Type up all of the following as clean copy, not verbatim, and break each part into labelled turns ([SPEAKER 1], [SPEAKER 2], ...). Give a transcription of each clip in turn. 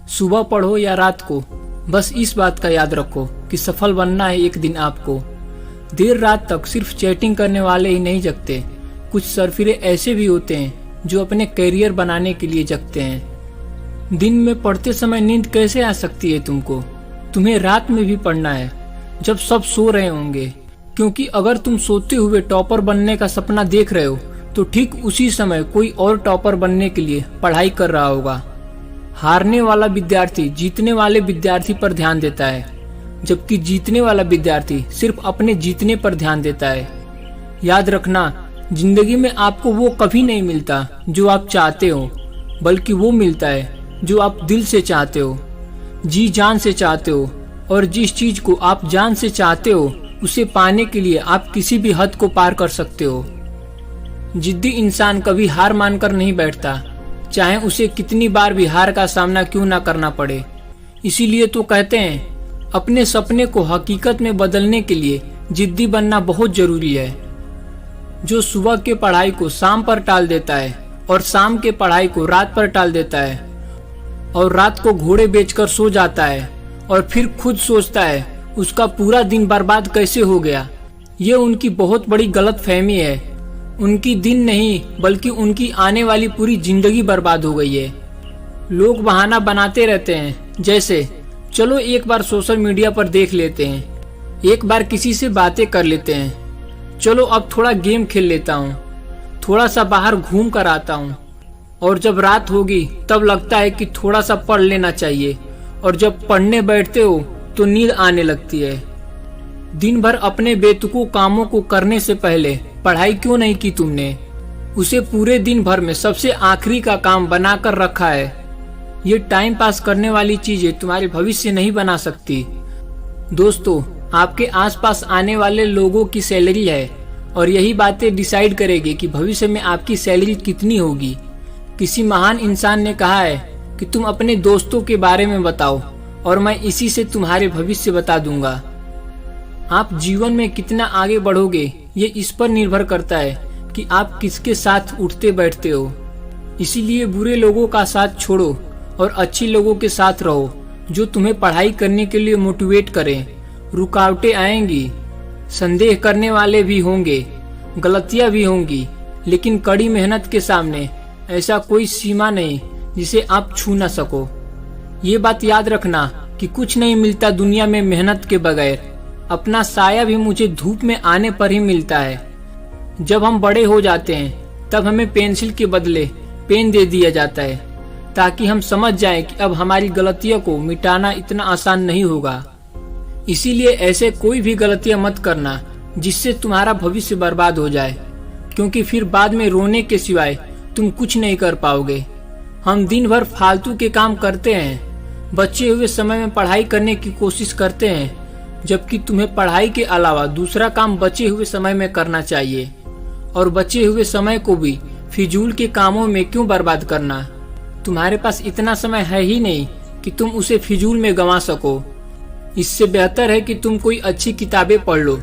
[SPEAKER 1] सुबह पढ़ो या रात को, बस इस बात का याद रखो कि सफल बनना है एक दिन आपको। देर रात तक सिर्फ चैटिंग करने वाले ही नहीं जगते, कुछ सरफिरे ऐसे भी होते हैं जो अपने करियर बनाने के लिए जगते हैं। दिन में पढ़ते समय नींद कैसे आ सकती है तुमको? तुम्हें रात में भी पढ़ना है, जब सब सो रहे होंगे, क्योंकि अगर तुम सोते हुए टॉपर बनने का सपना देख रहे हो तो ठीक उसी समय कोई और टॉपर बनने के लिए पढ़ाई कर रहा होगा। हारने वाला विद्यार्थी जीतने वाले विद्यार्थी पर ध्यान देता है, जबकि जीतने वाला विद्यार्थी सिर्फ अपने जीतने पर ध्यान देता है। याद रखना, जिंदगी में आपको वो कभी नहीं मिलता जो आप चाहते हो, बल्कि वो मिलता है जो आप दिल से चाहते हो, जी जान से चाहते हो। और जिस चीज को आप जान से चाहते हो उसे पाने के लिए आप किसी भी हद को पार कर सकते हो। जिद्दी इंसान कभी हार मानकर नहीं बैठता, चाहे उसे कितनी बार भी हार का सामना क्यों ना करना पड़े। इसीलिए तो कहते हैं, अपने सपने को हकीकत में बदलने के लिए जिद्दी बनना बहुत जरूरी है। जो सुबह के पढ़ाई को शाम पर टाल देता है और शाम के पढ़ाई को रात पर टाल देता है और रात को घोड़े बेचकर सो जाता है और फिर खुद सोचता है उसका पूरा दिन बर्बाद कैसे हो गया, ये उनकी बहुत बड़ी गलतफहमी है। उनकी दिन नहीं बल्कि उनकी आने वाली पूरी जिंदगी बर्बाद हो गई है। लोग बहाना बनाते रहते हैं, जैसे चलो एक बार सोशल मीडिया पर देख लेते हैं, एक बार किसी से बातें कर लेते हैं, चलो अब थोड़ा गेम खेल लेता हूँ, थोड़ा सा बाहर घूम कर आता हूँ। और जब रात होगी तब लगता है कि थोड़ा सा पढ़ लेना चाहिए, और जब पढ़ने बैठते हो तो नींद आने लगती है। दिन भर अपने बेतुकू कामों को करने से पहले पढ़ाई क्यों नहीं की तुमने? उसे पूरे दिन भर में सबसे आखिरी का काम बनाकर रखा है। ये टाइम पास करने वाली चीजें तुम्हारे भविष्य नहीं बना सकती। दोस्तों, आपके आसपास आने वाले लोगों की सैलरी है और यही बातें डिसाइड करेगी कि भविष्य में आपकी सैलरी कितनी होगी। किसी महान इंसान ने कहा है कि तुम अपने दोस्तों के बारे में बताओ और मैं इसी से तुम्हारे भविष्य बता दूंगा। आप जीवन में कितना आगे बढ़ोगे ये इस पर निर्भर करता है कि आप किसके साथ उठते बैठते हो। इसीलिए बुरे लोगों का साथ छोड़ो और अच्छे लोगों के साथ रहो जो तुम्हें पढ़ाई करने के लिए मोटिवेट करें। रुकावटें आएंगी, संदेह करने वाले भी होंगे, गलतियां भी होंगी, लेकिन कड़ी मेहनत के सामने ऐसा कोई सीमा नहीं जिसे आप छू न सको। ये बात याद रखना कि कुछ नहीं मिलता दुनिया में मेहनत के बगैर। अपना साया भी मुझे धूप में आने पर ही मिलता है। जब हम बड़े हो जाते हैं तब हमें पेंसिल के बदले पेन दे दिया जाता है, ताकि हम समझ जाएं कि अब हमारी गलतियों को मिटाना इतना आसान नहीं होगा। इसीलिए ऐसे कोई भी गलतियां मत करना जिससे तुम्हारा भविष्य बर्बाद हो जाए, क्योंकि फिर बाद में रोने के सिवाय तुम कुछ नहीं कर पाओगे। हम दिन भर फालतू के काम करते हैं, बचे हुए समय में पढ़ाई करने की कोशिश करते हैं, जबकि तुम्हें पढ़ाई के अलावा दूसरा काम बचे हुए समय में करना चाहिए। और बचे हुए समय को भी फिजूल के कामों में क्यों बर्बाद करना? तुम्हारे पास इतना समय है ही नहीं कि तुम उसे फिजूल में गंवा सको। इससे बेहतर है कि तुम कोई अच्छी किताबें पढ़ लो,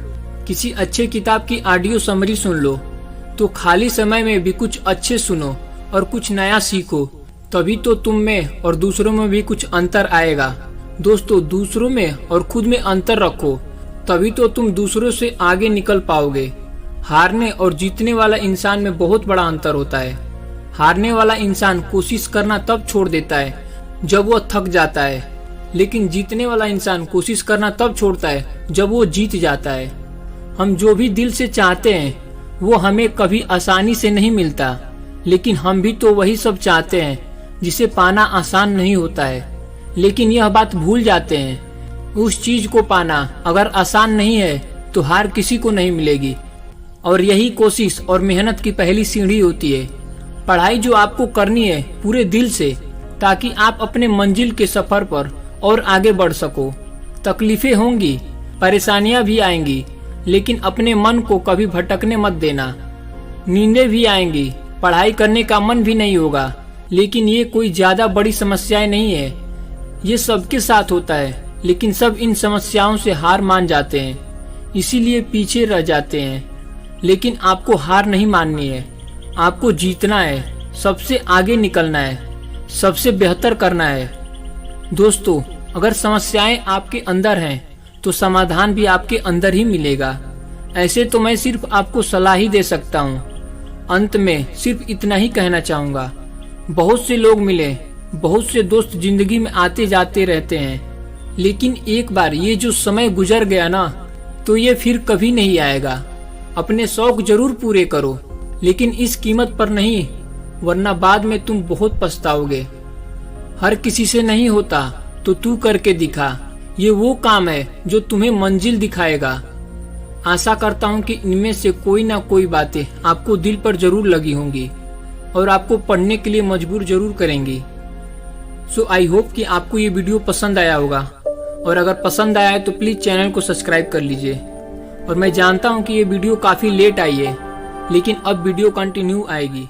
[SPEAKER 1] किसी अच्छे किताब की ऑडियो समरी सुन लो। तो खाली समय में भी कुछ अच्छे सुनो और कुछ नया सीखो, तभी तो तुम में और दूसरों में भी कुछ अंतर आएगा। दोस्तों, दूसरों में और खुद में अंतर रखो, तभी तो तुम दूसरों से आगे निकल पाओगे। हारने और जीतने वाला इंसान में बहुत बड़ा अंतर होता है। हारने वाला इंसान कोशिश करना तब छोड़ देता है जब वो थक जाता है, लेकिन जीतने वाला इंसान कोशिश करना तब छोड़ता है जब वो जीत जाता है। हम जो भी दिल से चाहते हैं वो हमें कभी आसानी से नहीं मिलता, लेकिन हम भी तो वही सब चाहते हैं जिसे पाना आसान नहीं होता है। लेकिन यह बात भूल जाते हैं, उस चीज को पाना अगर आसान नहीं है तो हार किसी को नहीं मिलेगी। और यही कोशिश और मेहनत की पहली सीढ़ी होती है। पढ़ाई जो आपको करनी है पूरे दिल से, ताकि आप अपने मंजिल के सफर पर और आगे बढ़ सको। तकलीफें होंगी, परेशानियां भी आएंगी, लेकिन अपने मन को कभी भटकने मत देना। नींदें भी आएंगी, पढ़ाई करने का मन भी नहीं होगा, लेकिन ये कोई ज्यादा बड़ी समस्याएं नहीं है। ये सबके साथ होता है, लेकिन सब इन समस्याओं से हार मान जाते हैं, इसीलिए पीछे रह जाते हैं। लेकिन आपको हार नहीं माननी है, आपको जीतना है, सबसे आगे निकलना है, सबसे बेहतर करना है। दोस्तों, अगर समस्याएं आपके अंदर हैं तो समाधान भी आपके अंदर ही मिलेगा। ऐसे तो मैं सिर्फ आपको सलाह ही दे सकता हूँ। अंत में सिर्फ इतना ही कहना चाहूँगा, बहुत से लोग मिले, बहुत से दोस्त जिंदगी में आते जाते रहते हैं, लेकिन एक बार ये जो समय गुजर गया ना, तो ये फिर कभी नहीं आएगा। अपने शौक जरूर पूरे करो, लेकिन इस कीमत पर नहीं, वरना बाद में तुम बहुत पछताओगे। हर किसी से नहीं होता तो तू करके दिखा, ये वो काम है जो तुम्हें मंजिल दिखाएगा। आशा करता हूँ कि इनमें से कोई ना कोई बातें आपको दिल पर जरूर लगी होंगी और आपको पढ़ने के लिए मजबूर जरूर करेंगी। सो आई होप कि आपको ये वीडियो पसंद आया होगा, और अगर पसंद आया है तो प्लीज चैनल को सब्सक्राइब कर लीजिए। और मैं जानता हूँ कि ये वीडियो काफी लेट आई है, लेकिन अब वीडियो कंटिन्यू आएगी।